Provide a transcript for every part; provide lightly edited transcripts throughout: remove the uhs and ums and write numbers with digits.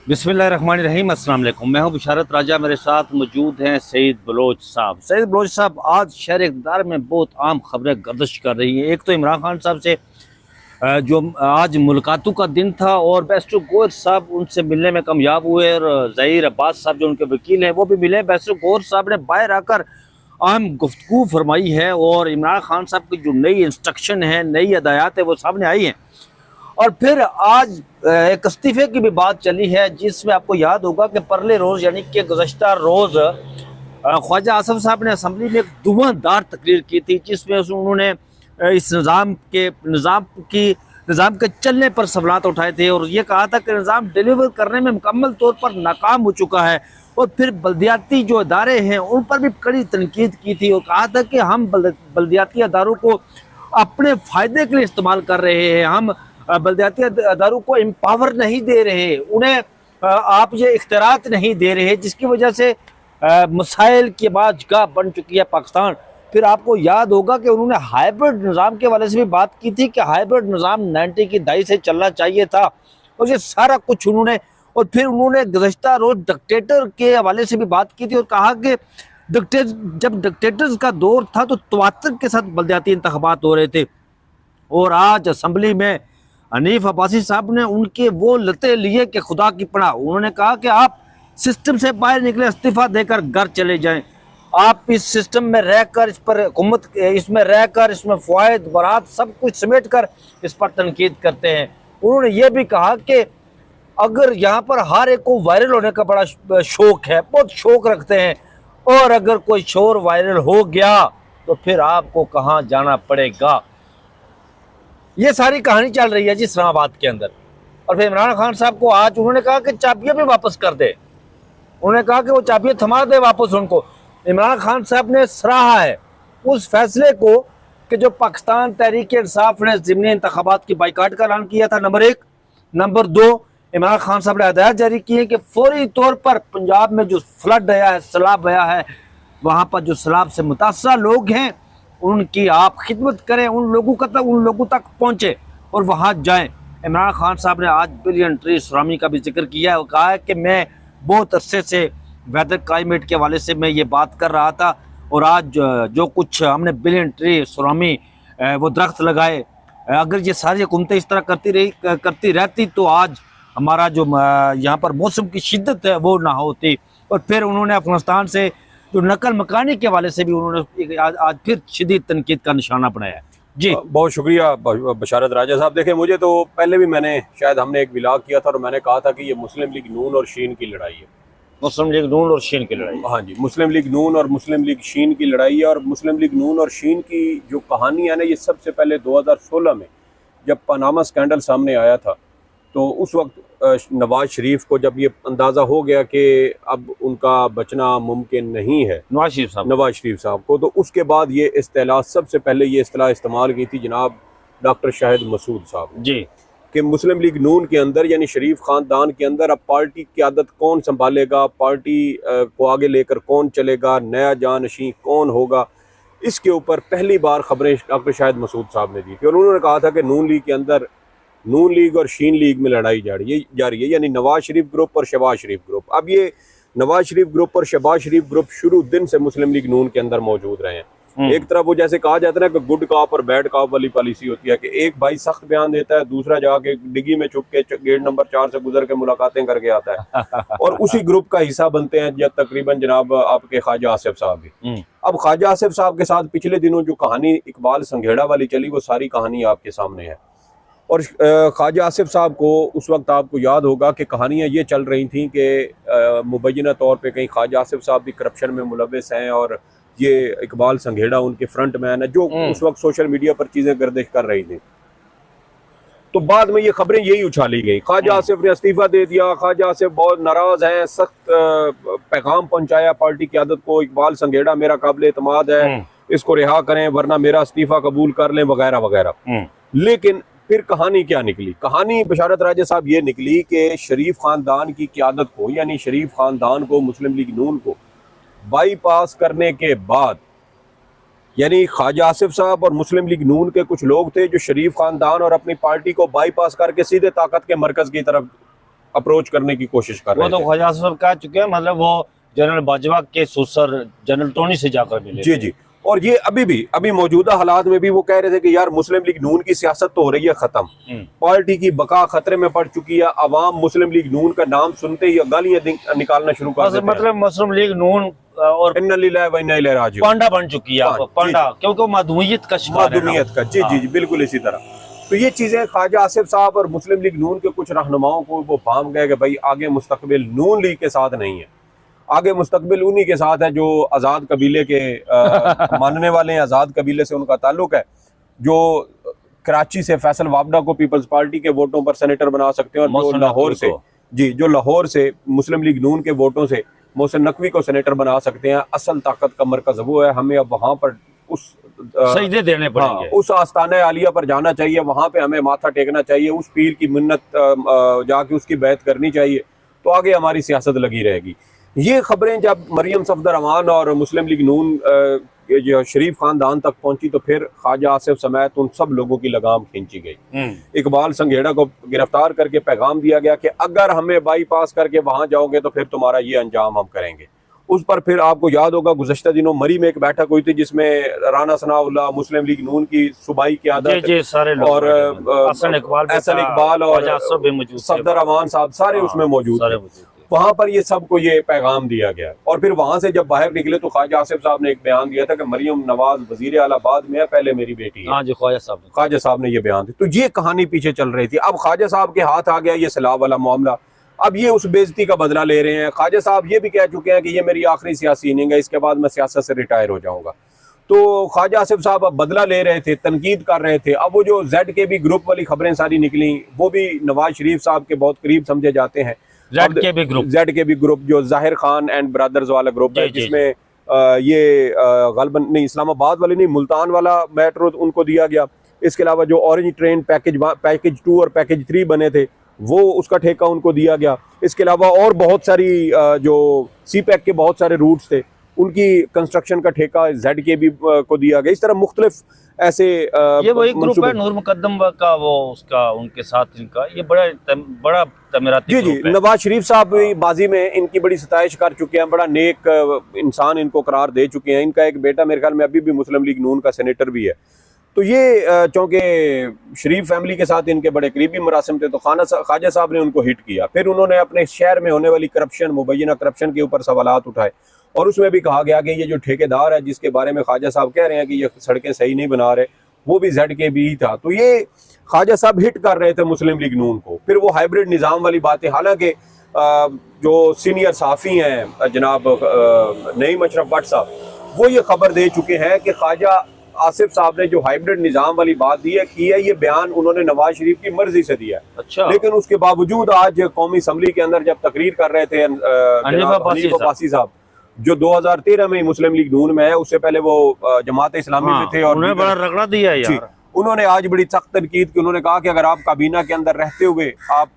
बिस्मिल्लाहिर्रहमानिर्रहीम। अस्सलाम वालेकुम। मैं हूं बिशारत राजा, मेरे साथ मौजूद हैं सईद बलोच साहब। सईद बलोच साहब, आज शहर इक़्तिदार में बहुत आम खबरें गर्दिश कर रही हैं। एक तो इमरान खान साहब से जो आज मुलाकातों का दिन था और बैरिस्टर गौहर साहब उनसे मिलने में कामयाब हुए और ज़हीर अब्बास साहब जो उनके वकील हैं वो भी मिले। बैरिस्टर गौहर साहब ने बाहर आकर अहम गुफ्तगू फरमाई है और इमरान खान साहब की जो नई इंस्ट्रक्शन है, नई हदायत है, वो सामने आई हैं। और फिर आज एक इस्तीफे की भी बात चली है, जिसमें आपको याद होगा कि परले रोज़ यानी कि गुज़श्ता रोज़ ख्वाजा आसिफ साहब ने असम्बली में एक धुआंधार तकरीर की थी, जिसमें उन्होंने इस निज़ाम के चलने पर सवालात उठाए थे और ये कहा था कि निज़ाम डिलीवर करने में मुकम्मल तौर पर नाकाम हो चुका है। और फिर बल्दियाती जो इदारे हैं उन पर भी कड़ी तनकीद की थी और कहा था कि हम बल्दियाती अदारों को अपने फ़ायदे के लिए इस्तेमाल कर रहे हैं, हम बल्दियाती अदारों को एम्पावर नहीं दे रहे, उन्हें आप ये इख्तियारात नहीं दे रहे, जिसकी वजह से मसाइल की बादगाह बन चुकी है पाकिस्तान। फिर आपको याद होगा कि उन्होंने हाइब्रिड निज़ाम के वाले से भी बात की थी कि हाइब्रिड निज़ाम 90 की दहाई से चलना चाहिए था और ये सारा कुछ उन्होंने। और फिर उन्होंने गुज़श्ता रोज़ डिक्टेटर के हवाले से भी बात की थी और कहा कि जब डिक्टेटर्स का दौर था तो तवातर के साथ बल्दियाती इंतखाबात हो रहे थे। और आज असम्बली में हनीफ अब्बासी साहब ने उनके वो लते लिए कि खुदा की पनाह। उन्होंने कहा कि आप सिस्टम से बाहर निकले, इस्तीफा देकर घर चले जाएं। आप इस सिस्टम में रहकर, इस पर हुकूमत इसमें रहकर, इसमें फ़वाइद बरात सब कुछ समेट कर इस पर तनकीद करते हैं। उन्होंने ये भी कहा कि अगर यहाँ पर हर एक को वायरल होने का बड़ा शौक है, बहुत शौक रखते हैं, और अगर कोई शोर वायरल हो गया तो फिर आपको कहाँ जाना पड़ेगा। ये सारी कहानी चल रही है जी इस्लामाबाद के अंदर। और फिर इमरान खान साहब को आज उन्होंने कहा कि चाबियां भी वापस कर दे, उन्होंने कहा कि वो चाबियां थमा दे वापस उनको। इमरान खान साहब ने सराहा है उस फैसले को कि जो पाकिस्तान तहरीक इंसाफ ने ज़िमनी इंतखाबात की बाइकाट का ऐलान किया था, नंबर 1। नंबर 2, इमरान खान साहब ने हदायत जारी की है कि फौरी तौर पर पंजाब में जो फ्लड आया है, सैलाब आया है, वहाँ पर जो सैलाब से मुतासरा लोग हैं उनकी आप खिदमत करें, उन लोगों तक पहुँचे और वहाँ जाएं। इमरान खान साहब ने आज बिलियन ट्री सुनामी का भी जिक्र किया है और कहा है कि मैं बहुत अरसे से वेदर क्लाइमेट के हवाले से मैं ये बात कर रहा था और आज जो कुछ हमने बिलियन ट्री सुनामी वो दरख्त लगाए, अगर ये सारी हुकूमतें इस तरह करती रहती तो आज हमारा जो यहाँ पर मौसम की शिद्दत है वो ना होती। और फिर उन्होंने अफगानिस्तान से जो नकल मकानी के हवाले से भी उन्होंने आज फिर शदीद तनकीद का निशाना बनाया है जी। बहुत शुक्रिया बशारत राजा साहब। देखें, मुझे तो पहले भी शायद हमने एक व्लॉग किया था और मैंने कहा था कि ये मुस्लिम लीग नून और शीन की लड़ाई है। मुस्लिम लीग नून और शीन की लड़ाई, हाँ जी, मुस्लिम लीग नून और मुस्लिम लीग शीन की लड़ाई है। और मुस्लिम लीग नून और शीन की जो कहानी है ना, ये सबसे पहले 2016 में जब पनामा स्कैंडल सामने आया था, तो उस वक्त नवाज शरीफ को जब ये अंदाज़ा हो गया कि अब उनका बचना मुमकिन नहीं है, नवाज शरीफ साहब को, तो उसके बाद ये इस्तेलाह सबसे पहले ये इस्तेलाह इस्तेमाल की थी जनाब डॉक्टर शाहिद मसूद साहब जी, कि मुस्लिम लीग नून के अंदर यानी शरीफ ख़ानदान के अंदर अब पार्टी की क़यादत कौन संभालेगा, पार्टी को आगे लेकर कौन चलेगा, नया जानशीं कौन होगा, इसके ऊपर पहली बार खबरें डॉक्टर शाहिद मसूद साहब ने दी थी। और उन्होंने कहा था कि नून लीग के अंदर नून लीग और शीन लीग में लड़ाई जा रही है, यानी नवाज शरीफ ग्रुप और शहबाज शरीफ ग्रुप। अब ये नवाज शरीफ ग्रुप और शहबाज शरीफ ग्रुप शुरू दिन से मुस्लिम लीग नून के अंदर मौजूद रहे हैं। एक तरफ वो जैसे कहा जाता है ना कि गुड कॉप और बैड कॉप वाली पॉलिसी होती है कि एक भाई सख्त बयान देता है, दूसरा जाके डिग्गी में छुप के गेट नंबर 4 से गुजर के मुलाकातें करके आता है और उसी ग्रुप का हिस्सा बनते हैं जब तकरीबन जनाब आपके ख्वाजा आसिफ साहब भी। अब ख्वाजा आसिफ साहब के साथ पिछले दिनों जो कहानी इकबाल संघेड़ा वाली चली, वो सारी कहानी आपके सामने है। और ख्वाजा आसिफ साहब को उस वक्त आपको याद होगा कि कहानियाँ ये चल रही थी कि मुबैना तौर पे कहीं ख्वाजा आसिफ साहब भी करप्शन में मुलव्वस हैं और ये इकबाल संघेड़ा उनके फ्रंट मैन है, जो उस वक्त सोशल मीडिया पर चीज़ें गर्दिश कर रही थी। तो बाद में ये खबरें यही उछाली गई, ख्वाजा आसिफ ने इस्तीफ़ा दे दिया, ख्वाजा आसिफ बहुत नाराज़ हैं, सख्त पैगाम पहुँचाया पार्टी क़यादत को, इकबाल संघेड़ा मेरा काबिल एतमाद है, इसको रिहा करें वरना मेरा इस्तीफ़ा कबूल कर लें वगैरह वगैरह। लेकिन फिर कहानी क्या निकली? कहानी बशारत राजा साहब ये निकली कि शरीफ ख़ानदान की क़यादत को, यानी शरीफ ख़ानदान को, मुस्लिम लीग नून को बाईपास करने के बाद, यानी ख्वाजा आसिफ साहब और मुस्लिम लीग नून के कुछ लोग थे जो शरीफ ख़ानदान और अपनी पार्टी को बाईपास करके सीधे ताकत के मरकज़ की तरफ अप्रोच करने की कोशिश कर वो रहे तो थे। ख्वाजा साहब कह चुके हैं, मतलब वो जनरल बाजवा के सुसर जनरल टोनी से जाकर मिले जी थे। जी। और ये अभी मौजूदा हालात में भी वो कह रहे थे कि यार मुस्लिम लीग नून की सियासत तो हो रही है खत्म, पार्टी की बका खतरे में पड़ चुकी है, अवाम मुस्लिम लीग नून का नाम सुनते ही गालियां निकालना शुरू कर देते हैं। मतलब मुस्लिम लीग नून और इन्ना लिल्लाहि व इन्ना इलैहि राजिऊन पांडा बन चुकी है, जी, पांडा, क्योंकि वो मधुमियत का शिकार है ना। मादूमियत का, जी जी जी, बिल्कुल इसी तरह। तो ये चीजें ख्वाजा आसिफ साहब और मुस्लिम लीग नून के कुछ रहनुमाओं को वो भाम गए कि भाई आगे मुस्तकबिल नून लीग के साथ नहीं है, आगे मुस्तकबिल उन्हीं के साथ है जो आज़ाद कबीले के मानने वाले हैं, आज़ाद कबीले से उनका ताल्लुक है, जो कराची से फैसल वाबडा को पीपल्स पार्टी के वोटों पर सेनेटर बना सकते हैं, और जो लाहौर से, जी, जो लाहौर से मुस्लिम लीग नून के वोटों से मोहसिन नकवी को सेनेटर बना सकते हैं। असल ताकत का मरकज वो है, हमें अब वहां पर उस सजदे देने पड़ेंगे, उस आस्ताने आलिया पर जाना चाहिए, वहां पे हमें माथा टेकना चाहिए, उस पीर की मिन्नत जाके उसकी बैत करनी चाहिए, तो आगे हमारी सियासत लगी रहेगी। ये खबरें जब मरियम सफदर अमान और मुस्लिम लीग नून जो शरीफ खानदान तक पहुंची तो फिर ख्वाजा आसिफ समेत उन सब लोगों की लगाम खींची गई। इकबाल संघेड़ा को गिरफ्तार करके पैगाम दिया गया कि अगर हमें बाईपास करके वहां जाओगे तो फिर तुम्हारा ये अंजाम हम करेंगे। उस पर फिर आपको याद होगा गुज़श्ता दिनों मरी में एक बैठक हुई थी जिसमें राना सनाउल्लाह, मुस्लिम लीग नून की सूबाई क़यादत और हसन इकबाल और सफदर अमान साहब सारे उसमें मौजूद थे। वहां पर ये सबको ये पैगाम दिया गया, और फिर वहां से जब बाहर निकले तो ख्वाजा आसिफ साहब ने एक बयान दिया था कि मरियम नवाज वजीर आला बाद में है, पहले मेरी बेटी है। ख्वाजा साहब ने ये बयान दिया। तो ये कहानी पीछे चल रही थी। अब ख्वाजा साहब के हाथ आ गया ये सलाह वाला मामला, अब ये उस बेइज्जती का बदला ले रहे हैं। ख्वाजा साहब ये भी कह चुके हैं कि ये मेरी आखिरी सियासी इनिंग है, इसके बाद मैं सियासत से रिटायर हो जाऊंगा। तो ख्वाजा आसिफ साहब अब बदला ले रहे थे, तनकीद कर रहे थे। अब वो जो ZKB ग्रुप वाली खबरें सारी निकली, वो भी नवाज शरीफ साहब के बहुत करीब समझे जाते हैं। ZKB ग्रुप जो जाहिर खान एंड ब्रदर्स वाला ग्रुप है, जिसमें ये गलबन नहीं, इस्लामाबाद वाली नहीं, मुल्तान वाला मेट्रो उनको दिया गया। इसके अलावा जो ऑरेंज ट्रेन पैकेज 2 और पैकेज 3 बने थे वो उसका ठेका उनको दिया गया। इसके अलावा और बहुत सारी जो CPEC के बहुत सारे रूट्स थे उनकी कंस्ट्रक्शन का ठेका ZKB को दिया गया। इस तरह मुख्तलिफ ऐसे ये वही ग्रुप है नूर मुकद्दम का, वो उसका उनके साथ इनका ये बड़ा तमीराती जी जी। नवाज शरीफ साहब बाजी में इनकी बड़ी सताइश कर चुके हैं, बड़ा नेक इंसान इनको करार दे चुके हैं। इनका एक बेटा मेरे ख्याल में अभी भी मुस्लिम लीग नून का सेनेटर भी है। तो ये चूँकि शरीफ फैमिली के साथ इनके बड़े करीबी मरासिम थे तो ख्वाजा साहब ने उनको हिट किया। फिर उन्होंने अपने शहर में होने वाली करप्शन, मुबैना करप्शन के ऊपर सवालात उठाए, और उसमें भी कहा गया कि ये जो ठेकेदार है जिसके बारे में ख्वाजा साहब कह रहे हैं कि ये सड़कें सही नहीं बना रहे, वो भी ZKB ही था। तो ये ख्वाजा साहब हिट कर रहे थे मुस्लिम लीग नून को। फिर वो हाइब्रिड निज़ाम वाली बातें, हालांकि जो सीनियर सहाफ़ी हैं जनाब नईम अशरफ भट्ट साहब, वो ये खबर दे चुके हैं कि ख्वाजा आसिफ साहब ने जो हाइब्रिड निज़ाम वाली बात दी है की है, ये बयान उन्होंने नवाज शरीफ की मर्जी से दिया है। अच्छा। लेकिन उसके बावजूद आज कौमी असम्बली के अंदर जब तकरीर कर रहे थे हनीफ अब्बासी साहब, जो 2013 में मुस्लिम लीग नून में है, उससे पहले वो जमात इस्लामी में थे, और उन्होंने बड़ा रगड़ा दिया यार। उन्होंने आज बड़ी सख्त तनकीद की। उन्होंने कहा कि अगर आप काबीना के अंदर रहते हुए आप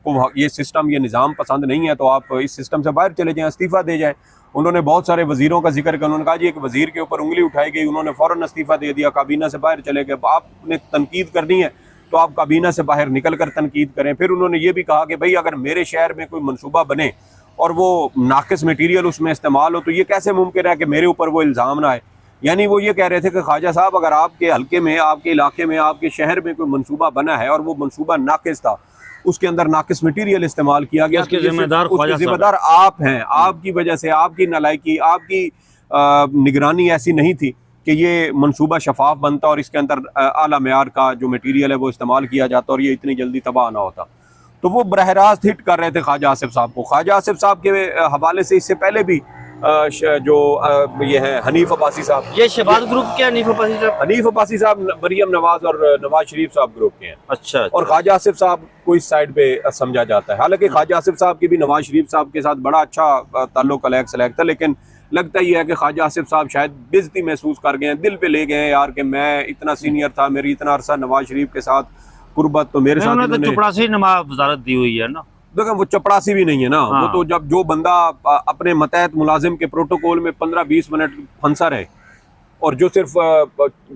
को ये सिस्टम, ये निज़ाम पसंद नहीं है तो आप इस सिस्टम से बाहर चले जाएं, इस्तीफ़ा दे जाएं। उन्होंने बहुत सारे वजीरों का जिक्र किया। उन्होंने कहा जी एक वजीर के ऊपर उंगली उठाई गई, उन्होंने फ़ौरन इस्तीफ़ा दे दिया, काबीना से बाहर चले गए। आपने तनकीद करनी है तो आप काबीना से बाहर निकल कर तनकीद करें। फिर उन्होंने ये भी कहा कि भाई अगर मेरे शहर में कोई मनसूबा बने और वो नाकिस मटीरियल उसमें इस्तेमाल हो तो ये कैसे मुमकिन है कि मेरे ऊपर वो इल्ज़ाम ना आए। यानी वो ये कह रहे थे कि ख्वाजा साहब अगर आपके हल्के में, आपके इलाके में, आपके शहर में कोई मनसूबा बना है और वो मनसूबा नाकिस था, उसके अंदर नाकिस मटीरियल इस्तेमाल किया गया, उसके जिम्मेदार आप हैं। आपकी वजह से, आपकी नालायकी, आपकी निगरानी ऐसी नहीं थी कि ये मनसूबा शफाफ बनता और इसके अंदर आला मेयार का जो मटीरियल है वो इस्तेमाल किया जाता और ये इतनी जल्दी तबाह ना होता। तो वो बरह रास्त हिट कर रहे थे ख्वाजा आसिफ साहब को। ख्वाजा आसिफ साहब के हवाले से इससे पहले भी जो ये है हनीफ अब्बासी साहब, ये शहबाज ग्रुप के हनीफ अब्बासी साहब मरियम नवाज और नवाज शरीफ साहब ग्रुप के हैं। अच्छा। और ख्वाजा आसिफ साहब को इस साइड पे समझा जाता है। हालांकि ख्वाजा आसिफ साहब की भी नवाज शरीफ साहब के साथ बड़ा अच्छा ताल्लुक अलग था, लेकिन लगता ही है कि ख्वाजा आसिफ साहब शायद बेइज्जती महसूस कर गए हैं, दिल पे ले गए हैं यार कि मैं इतना सीनियर था, मेरी इतना अरसा नवाज शरीफ के साथ कुर्बत, तो मेरे साथ तो चपरासी नमाज वजारत दी हुई है ना। देखो वो चपरासी भी नहीं है ना। हाँ। वो तो जो बंदा अपने मतहत मुलाजिम के प्रोटोकॉल में 15-20 मिनट फंसा रहे और जो सिर्फ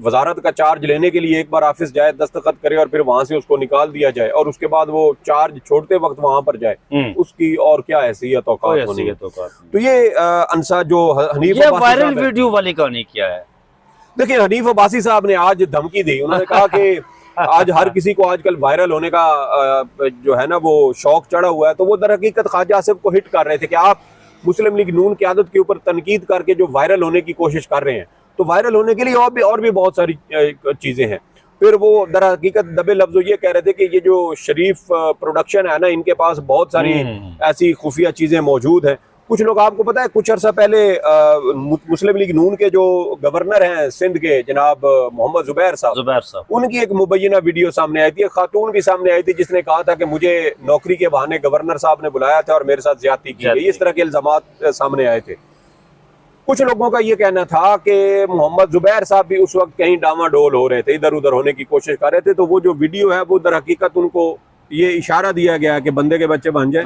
वजारत का चार्ज लेने के लिए एक बार ऑफिस जाए, दस्तखत करे और फिर वहां से उसको निकाल दिया जाए और उसके बाद वो चार्ज छोड़ते वक्त वहां पर जाए, उसकी और क्या हैसियत औकात होनी है। तो ये अंसा जो हनीफ ये अब्बासी वायरल साहब है, वीडियो वाली कहानी क्या है? देखिए हनीफ अब्बासी साहब ने आज धमकी दी। उन्होंने कहा कि आज हर किसी को आजकल वायरल होने का जो है ना वो शौक चढ़ा हुआ है, तो वो दर हकीकत ख्वाजा आसिफ को हिट कर रहे थे कि आप मुस्लिम लीग नून क़यादत के ऊपर तनकीद करके जो वायरल होने की कोशिश कर रहे हैं, तो वायरल होने के लिए और भी बहुत सारी चीजें हैं। फिर वो दर हकीकत दबे लफ्जों ये कह रहे थे कि ये जो शरीफ प्रोडक्शन है ना, इनके पास बहुत सारी ऐसी खुफिया चीजें मौजूद हैं। कुछ लोग, आपको पता है कुछ अर्सा पहले मुस्लिम लीग नून के जो गवर्नर हैं सिंध के, जनाब मोहम्मद जुबैर साहब, उनकी एक मुबैना वीडियो सामने आई थी, एक खातून भी सामने आई थी जिसने कहा था कि मुझे नौकरी के बहाने गवर्नर साहब ने बुलाया था और मेरे साथ ज्यादती की गई। इस तरह के इल्जामात सामने आए थे। कुछ लोगों का ये कहना था कि मोहम्मद जुबैर साहब भी उस वक्त कहीं डामाडोल हो रहे थे, इधर उधर होने की कोशिश कर रहे थे, तो वो जो वीडियो है वो दर हकीकत उनको ये इशारा दिया गया कि बंदे के बच्चे बन जाए,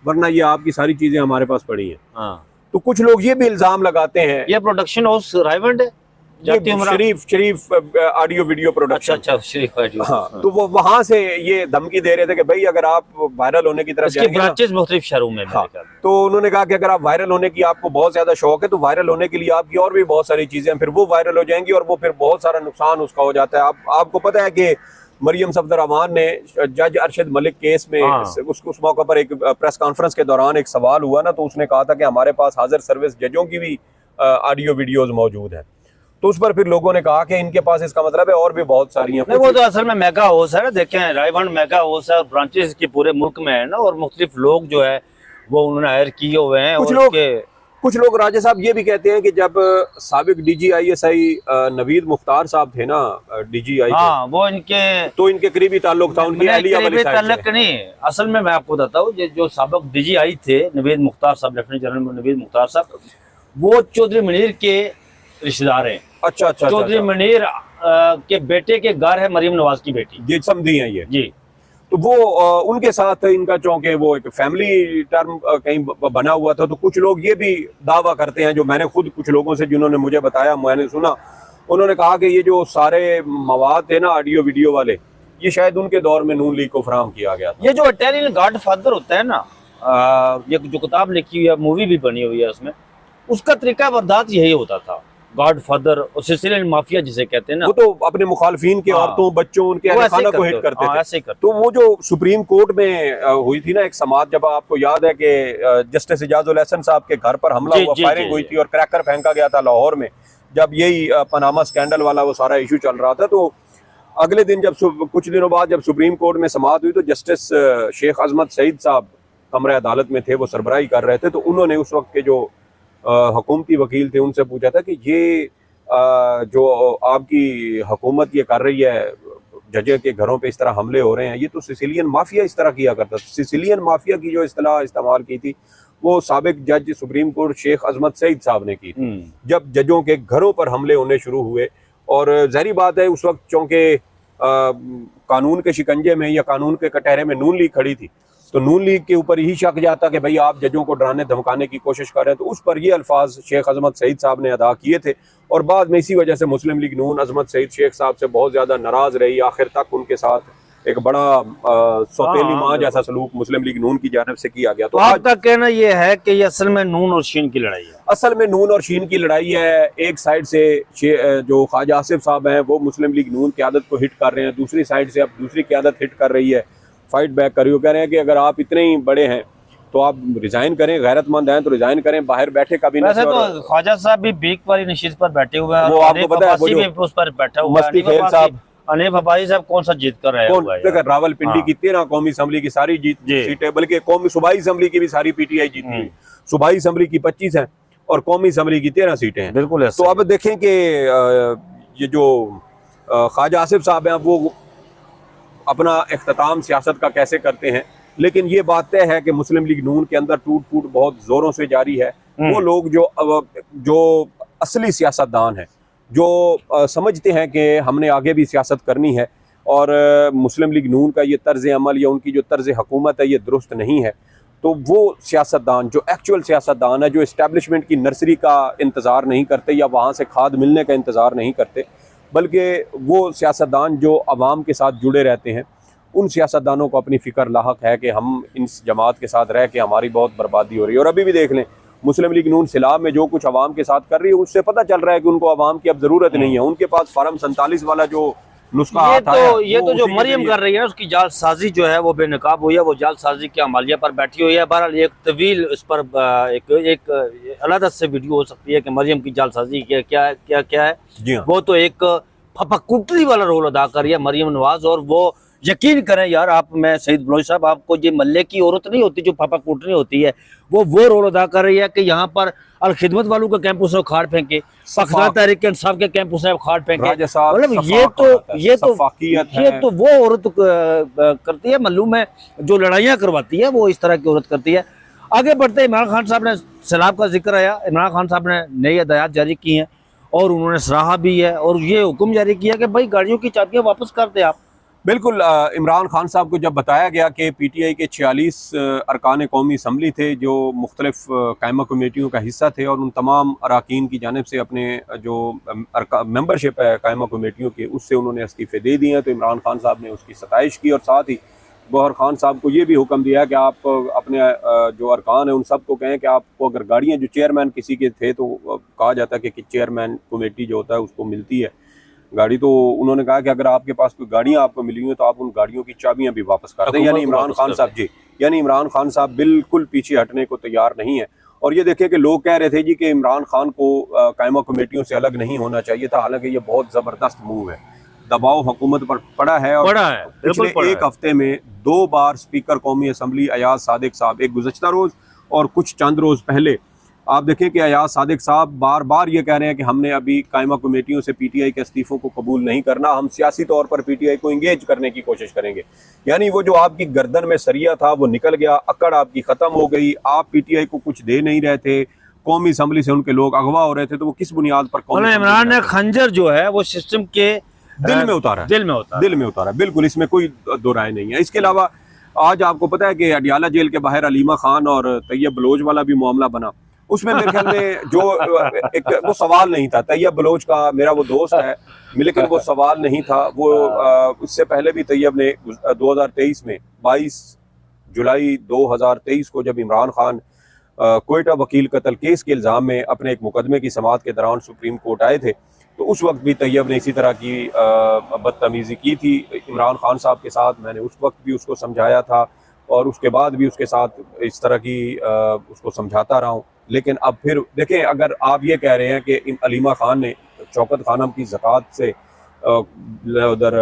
वरना ये आपकी सारी चीजें हमारे पास पड़ी हैं। तो कुछ लोग ये भी इल्जाम लगाते हैं, ये प्रोडक्शन हाउस रायवंड है, शरीफ ऑडियो वीडियो प्रोडक्शन। अच्छा, शरीफ ऑडियो। हाँ, तो वो वहां से ये धमकी दे रहे थे कि भाई अगर आप वायरल होने की तरफ जाएंगे ना, मुख्तलिफ शहरों में। हाँ, तो उन्होंने कहा कि अगर आप वायरल होने की आपको बहुत ज्यादा शौक है तो वायरल होने के लिए आपकी और भी बहुत सारी चीजें हैं, फिर वो वायरल हो जाएंगी और वो फिर बहुत सारा नुकसान उसका हो जाता है। आपको पता है कि मरियम सफदर अमान ने जज अरशद मलिक केस में उस मौके पर एक प्रेस कॉन्फ्रेंस के दौरान एक सवाल हुआ ना, तो उसने कहा था कि हमारे पास हाजिर सर्विस जजों की भी ऑडियो वीडियोज मौजूद हैं। तो उस पर फिर लोगों ने कहा कि इनके पास इसका मतलब है और भी बहुत सारी हैं। वो तो असल में मेगा हाउस है ना, देखें रायवंड मेगा हाउस है और ब्रांचेस की पूरे मुल्क में है ना, और मुख्तलिफ लोग जो है वो उन्होंने हायर किए हुए हैं। कुछ लोग राजा साहब ये भी कहते हैं कि जब साबिक DGISI नवीद मुख्तार साहब थे ना, DGI, हाँ, वो इनके करीबी ताल्लुक था, उनकी अहलिया वाली साइड से। नहीं, असल में मैं आपको बताता हूँ, जो साबिक DGI थे नवीद मुख्तार साहब, लेफ्टिनेंट जनरल नवीद मुख्तार साहब, वो चौधरी मुनीर के रिश्तेदार हैं। अच्छा। चौधरी मुनीर के बेटे के घर है मरियम नवाज की बेटी, ये समझी है ये जी। तो वो उनके साथ इनका चौंके वो एक फैमिली टर्म कहीं बना हुआ था। तो कुछ लोग ये भी दावा करते हैं, जो मैंने खुद कुछ लोगों से जिन्होंने मुझे बताया, मैंने सुना, उन्होंने कहा कि ये जो सारे मवाद थे ना ऑडियो वीडियो वाले, ये शायद उनके दौर में नून लीग को फराहम किया गया था। ये जो इटालियन गॉडफादर होता है ना, ये जो किताब लिखी हुई है, मूवी भी बनी हुई है उसमें, उसका तरीका वारदात यही होता था। गॉडफादर और सिसिलियन माफिया जिसे कहते हैं ना, वो तो अपने मुखालफिन के औरतों, बच्चों, उनके खाना को हिट करते थे। ऐसे करते। तो वो जो सुप्रीम कोर्ट में हुई थी ना एक समाअत, जब आपको याद है कि जस्टिस इजाजुल एहसन साहब के घर पर हमला हुआ, फायरिंग हुई थी और क्रैकर फेंका गया था लाहौर में, जब यही पनामा स्कैंडल वाला वो सारा इशू चल रहा था। तो अगले दिन जब कुछ दिनों बाद जब सुप्रीम कोर्ट में समाअत हुई, तो जस्टिस शेख अजमत सईद साहब कमरे अदालत में थे, वो सरबराही कर रहे थे। तो उन्होंने उस वक्त के जो हुकूमती वकील थे उनसे पूछा था कि ये जो आपकी हुकूमत ये कर रही है, जज के घरों पे इस तरह हमले हो रहे हैं, ये तो सिसिलियन माफिया इस तरह किया करता था। सिसिलियन माफिया की जो इस्तेलाह इस्तेमाल की थी वो साबिक जज सुप्रीम कोर्ट शेख अजमत सईद साहब ने की थी, जब जजों के घरों पर हमले होने शुरू हुए। और ज़ाहिर बात है उस वक्त चूंकि कानून के शिकंजे में या कानून के कटहरे में नून लीग खड़ी थी, तो नून लीग के ऊपर यही शक जाता कि भाई आप जजों को डराने धमकाने की कोशिश कर रहे हैं। तो उस पर ये अल्फाज शेख अजमत सईद साहब ने अदा किए थे और बाद में इसी वजह से मुस्लिम लीग नून अजमत सईद शेख साहब से बहुत ज़्यादा नाराज़ रही। आखिर तक उनके साथ एक बड़ा सौतेली माँ जैसा सलूक मुस्लिम लीग नून की जानिब से किया गया। तो आपका कहना यह है कि ये असल में नून और शीन की लड़ाई है? असल में नून और शीन की लड़ाई है। एक साइड से जो ख्वाजा आसिफ साहब हैं वो मुस्लिम लीग नून क़यादत को हिट कर रहे हैं, दूसरी साइड से अब दूसरी क़यादत हिट कर रही है, फाइट बैक कर रही हो। कह रहे हैं कि अगर आप इतने ही बड़े हैं तो आप रिजाइन करें, गैरतमंद हैं तो रिजाइन करें, बाहर बैठे कभी नहीं। तो ख्वाजा साहब भी बीक वाली नशीद पर बैठे हुए हैं, वो आपको पता है वो जो उस पर बैठा हुआ है। हनीफ अब्बासी साहब कौन सा जीत कर रहे हैं? रावलपिंडी की 13 कौमी असम्बली की सारी सीटें, बल्कि कौमी सूबाई असम्बली की भी सारी PTI जीती हुई, सूबाई असम्बली की 25 हैं और कौमी असम्बली की 13 सीटें हैं। बिल्कुल। तो अब देखें कि ये जो ख्वाजा आसिफ साहब हैं वो अपना इख्तिताम सियासत का कैसे करते हैं, लेकिन ये बात तय है कि मुस्लिम लीग नून के अंदर टूट फूट बहुत जोरों से जारी है। वो लोग जो असली सियासतदान हैं, जो समझते हैं कि हमने आगे भी सियासत करनी है और मुस्लिम लीग नून का ये तर्ज अमल या उनकी जो तर्ज हुकूमत है ये दुरुस्त नहीं है, तो वो सियासतदान जो एक्चुअल सियासतदान है, जो इस्टेब्लिशमेंट की नर्सरी का इंतज़ार नहीं करते या वहाँ से खाद मिलने का इंतज़ार नहीं करते, बल्कि वो सियासतदान जो आवाम के साथ जुड़े रहते हैं, उन सियासतदानों को अपनी फ़िक्र लाहक है कि हम इन जमात के साथ रह के हमारी बहुत बर्बादी हो रही है। और अभी भी देख लें, मुस्लिम लीग नून सिलाब में जो कुछ आवाम के साथ कर रही है, उससे पता चल रहा है कि उनको आवाम की अब ज़रूरत नहीं है। उनके पास फार्म 47 वाला जो नुस्खा ये तो जो मरियम कर रही है उसकी जालसाजी जो है वो बेनकाब हुई है, वो जालसाजी के अमालिया पर बैठी हुई है। बहरहाल एक तवील इस पर एक अलग से वीडियो हो सकती है कि मरियम की जालसाजी क्या क्या क्या है। जी हाँ। वो तो एक फपकुटरी वाला रोल अदा कर रही है मरियम नवाज। और वो यकीन करें यार, आप, मैं सईद बलोच साहब, आपको ये मल्ले की औरत नहीं होती जो फापा कूटनी होती है, वो रोल अदा कर रही है कि यहाँ पर अल खिदमत वालों का कैंपस है खाड़ फेंके, पाकिस्तान तहरीक इंसाफ के कैंपस है खाड़ फेंके। मतलब ये तो वो औरत करती है मालूम है, जो लड़ाइयाँ करवाती है वो इस तरह की औरत करती है। आगे बढ़ते, इमरान खान साहब ने सैलाब का जिक्र आया। इमरान खान साहब ने नई हदायत जारी की हैं और उन्होंने सराहा भी है और ये हुक्म जारी किया कि भाई गाड़ियों की चाबियाँ वापस कर दे आप। बिल्कुल। इमरान खान साहब को जब बताया गया कि PTI के 46 अरकान कौमी असम्बली थे जो मुख्तलिफ कायमा कमेटियों का हिस्सा थे, और उन तमाम अरकान की जानिब से अपने जो मेंबरशिप है कायमा कमेटियों की, उससे उन्होंने इस्तीफ़े दे दिए हैं। तो इमरान खान साहब ने उसकी सताइश की और साथ ही गौहर खान साहब को ये भी हुक्म दिया कि आप अपने जो अरकान हैं उन सब को कहें कि आपको अगर गाड़ियाँ, जो चेयरमैन किसी के थे तो कहा जाता है कि चेयरमैन कमेटी जो होता है उसको मिलती है गाड़ी, तो उन्होंने कहा कि अगर आपके पास कोई गाड़ियां आपको मिली हुई तो आप उन गाड़ियों की चाबियां भी वापस कर दें। यानी इमरान खान साहब यानी इमरान खान साहब बिल्कुल पीछे हटने को तैयार नहीं है। और ये देखें कि लोग कह रहे थे जी कि इमरान खान को कायमा कमेटियों से अलग नहीं होना चाहिए था, हालांकि ये बहुत ज़बरदस्त मूव है, दबाव हुकूमत पर पड़ा है। और पिछले एक हफ्ते में 2 बार स्पीकर कौमी असम्बली अयाज सादिक साहब, एक गुज़श्ता रोज़ और कुछ चंद रोज़ पहले, आप देखें कि अयाज सादिक साहब बार बार ये कह रहे हैं कि हमने अभी कायमा कमेटियों से PTI के इस्तीफ़ों को कबूल नहीं करना, हम सियासी तौर पर PTI को इंगेज करने की कोशिश करेंगे। यानी वो जो आपकी गर्दन में सरिया था वो निकल गया, अकड़ आपकी ख़त्म हो गई, आप PTI को कुछ दे नहीं रहे थे, कौमी असम्बली से उनके लोग अगवा हो रहे थे, तो वो किस बुनियाद पर इमरान ने खंजर जो है वो सिस्टम के दिल में उतारा, दिल में उतारा। बिल्कुल, इसमें कोई दो राय नहीं है। इसके अलावा आज आपको पता है कि अडियाला जेल के बाहर अलीमा खान और तैयब बलोच वाला भी मामला बना, उसमें मेरे ख्याल में जो वो सवाल नहीं था तैयब बलोच का, मेरा वो दोस्त है, लेकिन वो सवाल नहीं था। वो उससे पहले भी तैयब ने 2023 में 22 जुलाई 2023 को जब इमरान खान कोयटा वकील कत्ल केस के इल्ज़ाम में अपने एक मुकदमे की समाअत के दौरान सुप्रीम कोर्ट आए थे, तो उस वक्त भी तैयब ने इसी तरह की बदतमीज़ी की थी इमरान खान साहब के साथ। मैंने उस वक्त भी उसको समझाया था और उसके बाद भी उसके साथ इस तरह की उसको समझाता रहा हूँ। लेकिन अब फिर देखें, अगर आप ये कह रहे हैं कि अलीमा खान ने शौकत खानम की ज़कात से उधर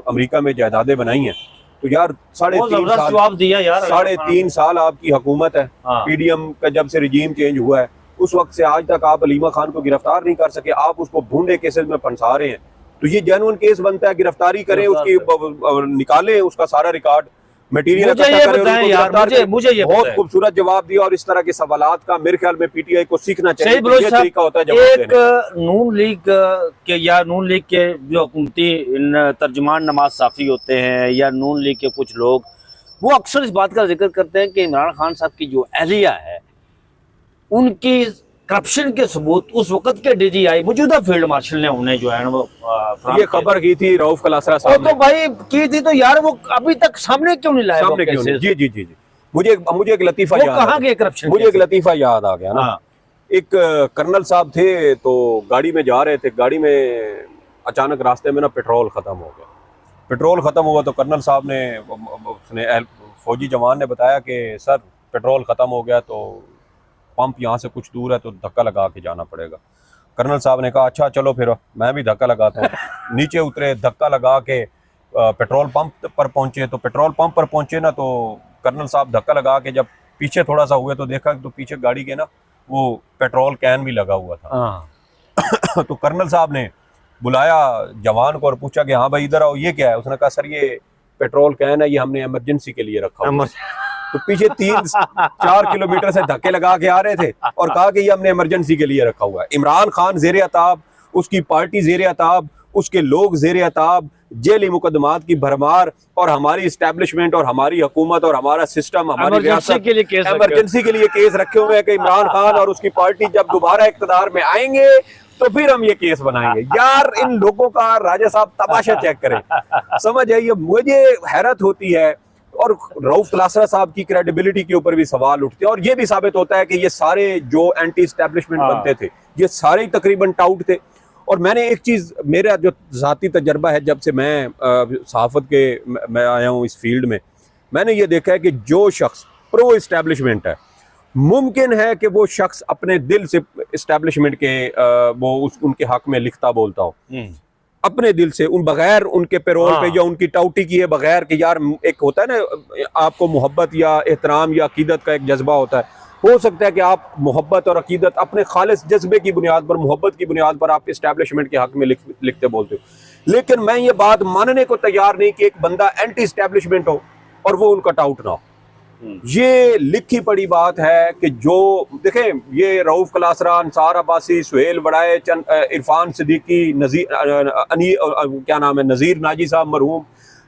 अमेरिका में जायदादें बनाई हैं, तो यार 3.5 साल आपकी हुकूमत है। PDM का जब से रिजीम चेंज हुआ है उस वक्त से आज तक आप अलीमा खान को गिरफ्तार नहीं कर सके, आप उसको भूंडे केसेस में फंसा रहे हैं। तो ये जेन्युइन केस बनता है, गिरफ्तारी करें, उसकी निकालें उसका सारा रिकॉर्ड मटेरियल मुझे ये बहुत खूबसूरत जवाब दिया। और इस तरह के सवालात का मेरे ख्याल में PTI को सीखना चाहिए। ये तरीका होता है एक नून लीग के या नून लीग के जो हुकूमती तर्जुमान नमाज साफ़ी होते हैं या नून लीग के कुछ लोग, वो अक्सर इस बात का जिक्र करते हैं कि इमरान खान साहब की जो अहलिया है उनकी करप्शन के सबूत उस वक्त के DGI मौजूदा फील्ड मार्शल ने उन्हें जो है वो ये खबर की थी रऊफ कलासरा साहब, तो भाई की थी, तो यार वो अभी तक सामने क्यों नहीं लाया? सामने क्यों नहीं? जी जी जी जी मुझे एक लतीफा याद, कहाँ गए करप्शन? मुझे एक लतीफा याद आ गया ना। एक कर्नल साहब थे, तो गाड़ी में जा रहे थे, गाड़ी में अचानक रास्ते में ना पेट्रोल ख़त्म हो गया। पेट्रोल ख़त्म हुआ तो कर्नल साहब ने, उसने फौजी जवान ने बताया कि सर पेट्रोल ख़त्म हो गया, तो पंप यहाँ से कुछ दूर है तो धक्का लगा के जाना पड़ेगा। कर्नल साहब ने कहा अच्छा चलो फिर मैं भी धक्का लगाता हूँ। नीचे उतरे, धक्का लगा के पेट्रोल पंप पर पहुँचे। तो पेट्रोल पंप पर पहुँचे ना, तो कर्नल साहब धक्का लगा के जब पीछे थोड़ा सा हुए तो देखा तो पीछे गाड़ी के ना वो पेट्रोल कैन भी लगा हुआ था। तो कर्नल साहब ने बुलाया जवान को और पूछा कि हाँ भाई इधर आओ, ये क्या है? उसने कहा सर ये पेट्रोल कैन है, ये हमने इमरजेंसी के लिए रखा हुआ। तो पीछे 3-4 किलोमीटर से धक्के लगा के आ रहे थे और कहा कि ये हमने इमरजेंसी के लिए रखा हुआ है। इमरान खान ज़ेर अताब, उसकी पार्टी ज़ेर अताब, उसके लोग ज़ेर अताब, जेली मुकदमात की भरमार, और हमारी इस्टेब्लिशमेंट और हमारी हुकूमत और हमारा सिस्टम, हमारी इमरजेंसी के लिए केस इमरजेंसी के लिए केस रखे हुए हैं कि इमरान खान और उसकी पार्टी जब दोबारा इक़्तिदार में आएंगे तो फिर हम ये केस बनाएंगे। यार इन लोगों का राजा साहब तमाशा चेक करें, समझ आइए। मुझे हैरत होती है, और रऊफ क्लासरा साहब की क्रेडिबिलिटी के ऊपर भी सवाल उठते हैं, और ये भी साबित होता है कि ये सारे जो एंटी एस्टेब्लिशमेंट बनते थे ये सारे ही तकरीबन टाउट थे। और मैंने एक चीज़, मेरा जो ज़ाती तजर्बा है जब से मैं सहाफ़त के मैं आया हूँ इस फील्ड में, मैंने ये देखा है कि जो शख्स प्रो इस्टेब्लिशमेंट है, मुमकिन है कि वो शख्स अपने दिल से इस्टेब्लिशमेंट के वो उनके हक में लिखता बोलता हो, अपने दिल से, उन बगैर उनके पेरोल पे या उनकी टाउटी किए बगैर, कि यार एक होता है ना आपको मोहब्बत या एहतराम या अकीदत का एक जज्बा होता है। हो सकता है कि आप मोहब्बत और अकीदत अपने खालिस जज्बे की बुनियाद पर, मोहब्बत की बुनियाद पर आप इस्टेब्लिशमेंट के हक में लिखते बोलते हो। लेकिन मैं ये बात मानने को तैयार नहीं कि एक बंदा एंटी इस्टेब्लिशमेंट हो और वो उनका टाउट ना हो। ये लिखी पड़ी बात है कि जो देखें, ये रऊफ क्लासरा, अंसार अब्बासी, सुहेल वड़ाए, इरफान सिद्दीकी, क्या नाम है, नज़ीर नाजी साहब मरहूम,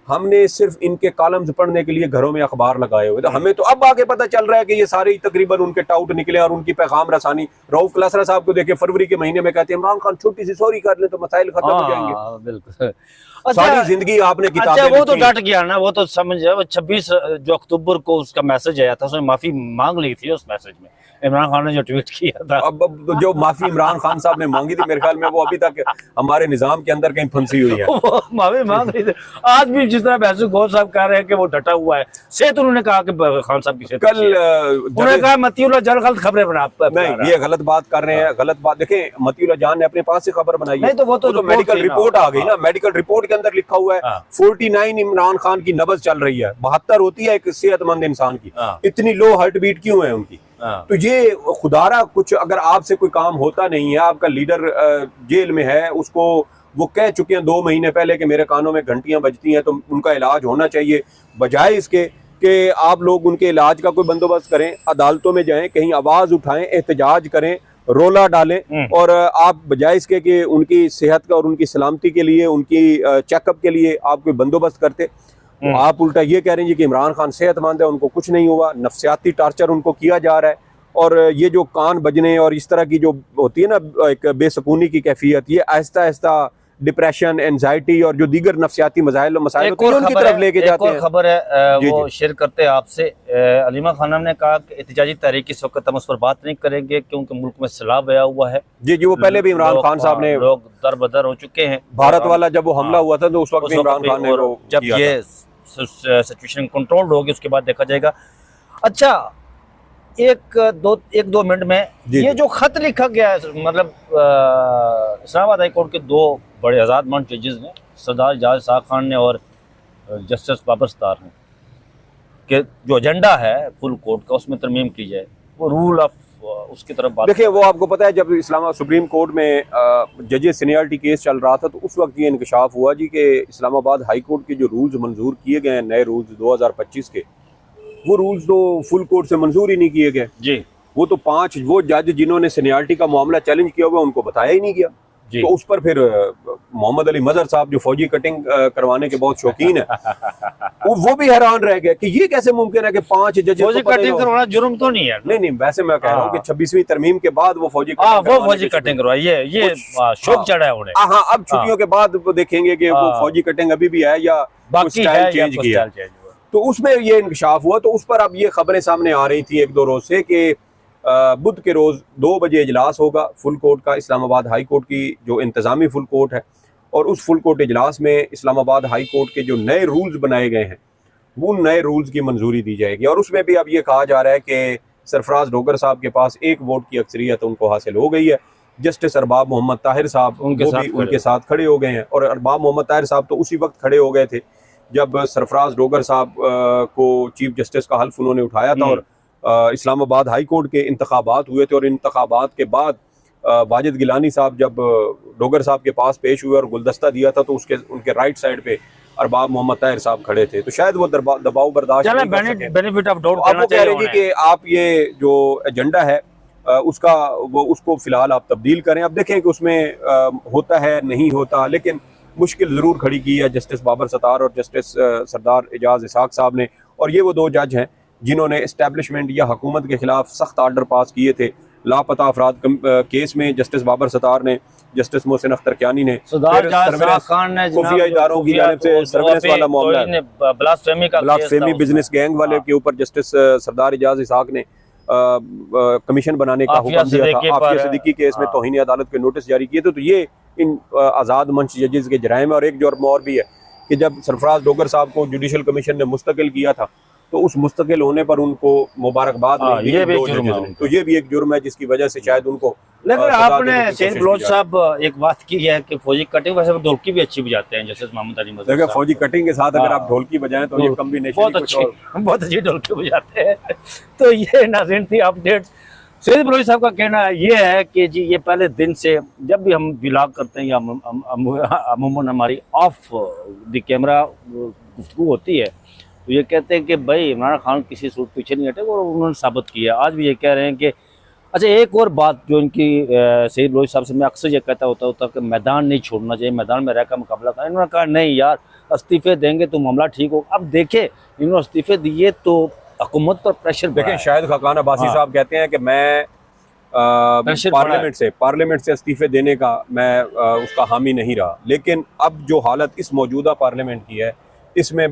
हमने सिर्फ इनके कॉलम्स पढ़ने के लिए घरों में अखबार लगाए हुए, तो हमें तो अब आगे पता चल रहा है कि ये सारे ही तकरीबन उनके टाउट निकले और उनकी पैगाम रसानी। रऊफ क्लासरा साहब को देखिए फरवरी के महीने में कहते हैं इमरान खान छोटी सी सॉरी कर ले तो मसाइल खत्म हो जाएंगे। बिल्कुल। सारी जिंदगी आपने किताबें अच्छा, वो तो डट गया ना, वो तो समझ जाए। 26 जो अक्टूबर को उसका मैसेज आया था, उसने माफी मांग ली थी उस मैसेज में, इमरान खान ने जो ट्वीट किया था। अब जो माफी इमरान खान साहब ने मांगी थी, मेरे ख्याल में वो अभी तक हमारे निजाम के अंदर कहीं फंसी हुई है। वो माफी मांग रही थी। आज भी जिस तरह महसूस गौर साहब कह रहे हैं कि वो डटा हुआ है, सेहत उन्होंने कहा कि खान साहब की कल उन्होंने कहा मतीउल्लाह जान गलत खबरें बना, नहीं ये गलत बात कर रहे हैं, गलत बात। देखें मतीउल्लाह जान ने अपने पास से खबर बनाई है, नहीं तो वो तो मेडिकल रिपोर्ट आ गई ना, मेडिकल रिपोर्ट के अंदर लिखा हुआ है 49 इमरान खान की नब्ज चल रही है, 72 होती है एक सेहतमंद इंसान की, इतनी लो हार्ट बीट क्यों है उनकी? तो ये खुदारा कुछ अगर आपसे कोई काम होता नहीं है, आपका लीडर जेल में है, उसको वो कह चुके हैं 2 महीने पहले कि मेरे कानों में घंटियां बजती हैं, तो उनका इलाज होना चाहिए, बजाय इसके कि आप लोग उनके इलाज का कोई बंदोबस्त करें, अदालतों में जाएं, कहीं आवाज उठाएं, एहतजाज करें, रोला डालें, और आप बजाय इसके कि उनकी सेहत का और उनकी सलामती के लिए, उनकी चेकअप के लिए आप कोई बंदोबस्त करते, तो आप उल्टा ये कह रहे हैं कि इमरान खान सेहतमंद है, उनको कुछ नहीं हुआ, नफ्सियाती टार्चर उनको किया जा रहा है। और ये जो कान बजने और इस तरह की जो होती है ना एक बेसकूनी की कैफियत, ये आहिस्ता आहिस्ता डिप्रेशन, एंजाइटी और जो दीगर नफ्सियाती मसाइल उनकी तरफ लेके जाते हैं। खबर है वो शेयर करते हैं आपसे, अलीमा खानम ने कहा कि एहतजाजी तहरीक इस वक्त हम उस पर बात नहीं करेंगे क्योंकि मुल्क में सैलाब आया हुआ है। जी जी, वो पहले भी इमरान खान साहब ने, लोग दर बदर हो चुके हैं, भारत वाला जब वो हमला हुआ था तो उस वक्त इमरान खान ने, जब ये सिचुएशन कंट्रोल होगी उसके बाद देखा जाएगा। अच्छा, एक दो मिनट में ये जो खत लिखा गया है, मतलब इस्लामाबाद हाई कोर्ट के 2 बड़े आज़ादमंद जजेस ने, सरदार जाज साह खान ने और जस्टिस बाबर सत्तार ने, कि जो एजेंडा है फुल कोर्ट का उसमें तरमीम की जाए, वो रूल ऑफ उसकी तरफ बात। देखिए, वो आपको पता है जब इस्लामाबाद सुप्रीम कोर्ट में जजेस सीनियरिटी केस चल रहा था तो उस वक्त ये इंकशाफ हुआ जी कि इस्लामाबाद हाई कोर्ट के जो रूल्स मंजूर किए गए हैं, नए रूल्स 2025 के, वो रूल्स तो फुल कोर्ट से मंजूर ही नहीं किए गए जी। वो तो 5 वो जज जिन्होंने सीनियरिटी का मामला चैलेंज किया हुआ उनको बताया ही नहीं गया। तो उस पर फिर मोहम्मद अली मजहर साहब जो फौजी कटिंग करवाने के बहुत शौकीन है वो भी हैरान रह गए कि ये कैसे मुमकिन है कि 5 जज फौजी कटिंग करवाना जुर्म तो नहीं है। नहीं, वैसे मैं कह रहा हूँ कि 26वीं तरमीम के बाद वो फौजी कटिंग करवाई, ये शौक चढ़ा है उन्हें। हाँ, अब छुट्टियों के बाद वो देखेंगे कि वो फौजी कटिंग अभी भी है या स्टाइल चेंज किया। तो उसमें ये इंकशाफ हुआ, तो उस पर अब ये खबरें सामने आ रही थी 1-2 रोज से कि बुध के रोज़ 2 बजे इजलास होगा फुल कोर्ट का, इस्लामाबाद हाई कोर्ट की जो इंतज़ामी फुल कोर्ट है, और उस फुल कोर्ट इजलास में इस्लामाबाद हाई कोर्ट के जो नए रूल्स बनाए गए हैं वो नए रूल्स की मंजूरी दी जाएगी। और उसमें भी अब ये कहा जा रहा है कि सरफराज डोगर साहब के पास 1 वोट की अक्सरियत उनको हासिल हो गई है। जस्टिस अरबाब मोहम्मद ताहिर साहब उनके साथ खड़े हो गए हैं, और अरबाब मोहम्मद ताहिर साहब तो उसी वक्त खड़े हो गए थे जब सरफराज डोगर साहब को चीफ जस्टिस का हल्फ उन्होंने उठाया था, और इस्लामाबाद हाई कोर्ट के इंतखाबात हुए थे, और इंतखाबात के बाद वाजिद गिलानी साहब जब डोगर साहब के पास पेश हुए और गुलदस्ता दिया था तो उनके राइट साइड पे अरबाब मोहम्मद ताहिर साहब खड़े थे, तो शायद वो दबाव बर्दाश्त नहीं कर सके। बेनिफिट ऑफ डाउट आपको कह रहे हैं कि आप ये जो एजेंडा है उसको फिलहाल आप तब्दील करें, अब देखें कि उसमें होता है नहीं होता, लेकिन मुश्किल ज़रूर खड़ी की है जस्टिस बाबर सत्तार और जस्टिस सरदार एजाज इसाक साहब ने। और ये वो दो जज हैं जिन्होंने इस्टेब्लिशमेंट या हुकूमत के ख़िलाफ़ सख्त आर्डर पास किए थे। लापता अफराद केस में जस्टिस बाबर सत्तार ने, जस्टिस मोहसिन अख्तर कियानी ने, खुफिया इदारों की जानिब से सर्विलेंस वाला मामला है, ब्लास्फेमी बिजनेस गैंग वाले के ऊपर जस्टिस सरदार एजाज इसाक ने कमीशन बनाने का हुक्म दिया था। आफिया सिद्दीकी केस में तौहीन अदालत के नोटिस जारी किए थे। तो ये इन आज़ाद मंच जजेस के जराइम है। और एक जुर्म और भी है कि जब सरफराज डोगर साहब को जुडिशल कमीशन ने मुस्तकिल किया था तो उस मुस्तकिल होने पर उनको मुबारकबाद नहीं दी दो जजेस ने। तो ये भी एक जुर्म है जिसकी वजह से शायद उनको। लेकिन आपने सैयद बलोच साहब एक बात की है कि फौजी कटिंग वैसे ढोलकी भी अच्छी बजाते हैं जैसे मोहम्मद अली मजहर। देखिए फौजी कटिंग के साथ अगर आप ढोलकी बजाएं तो ये कॉम्बिनेशन बहुत अच्छी ढोलकी बजाते हैं। तो ये नाज़रीन थी अपडेट। सैयद बलोच साहब का कहना ये है कि जी ये पहले दिन से जब भी हम व्लॉग करते हैं या अमूमन हमारी ऑफ द कैमरा गुफ्तगू होती है तो ये कहते हैं कि भाई इमरान खान किसी सूरत पीछे नहीं हटे और उन्होंने साबित किया। आज भी ये कह रहे हैं कि अच्छा एक और बात जो इनकी सैयद बलोच साहब से मैं अक्सर ये कहता होता कि मैदान नहीं छोड़ना चाहिए, मैदान में रहकर मुकाबला करना। इन्होंने कहा नहीं यार इस्तीफे देंगे तो मामला ठीक हो। अब देखे इन्होंने इस्तीफे दिए तो हुकूमत पर प्रेशर देखें। शाहिद खाकान अब्बासी साहब कहते हैं कि मैं पार्लियामेंट से इस्तीफे देने का मैं उसका हामी नहीं रहा, लेकिन अब जो हालत इस मौजूदा पार्लियामेंट की है इसमें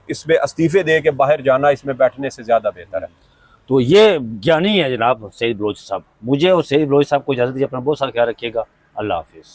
इसमें इस्तीफे दे के बाहर जाना इसमें बैठने से ज़्यादा बेहतर है। तो ये ज्ञानी है जनाब सैयद बलोच साहब। मुझे और सैयद बलोच साहब को इजाज़त दीजिए। अपना बहुत सारा ख्याल रखिएगा। अल्लाह हाफिज़।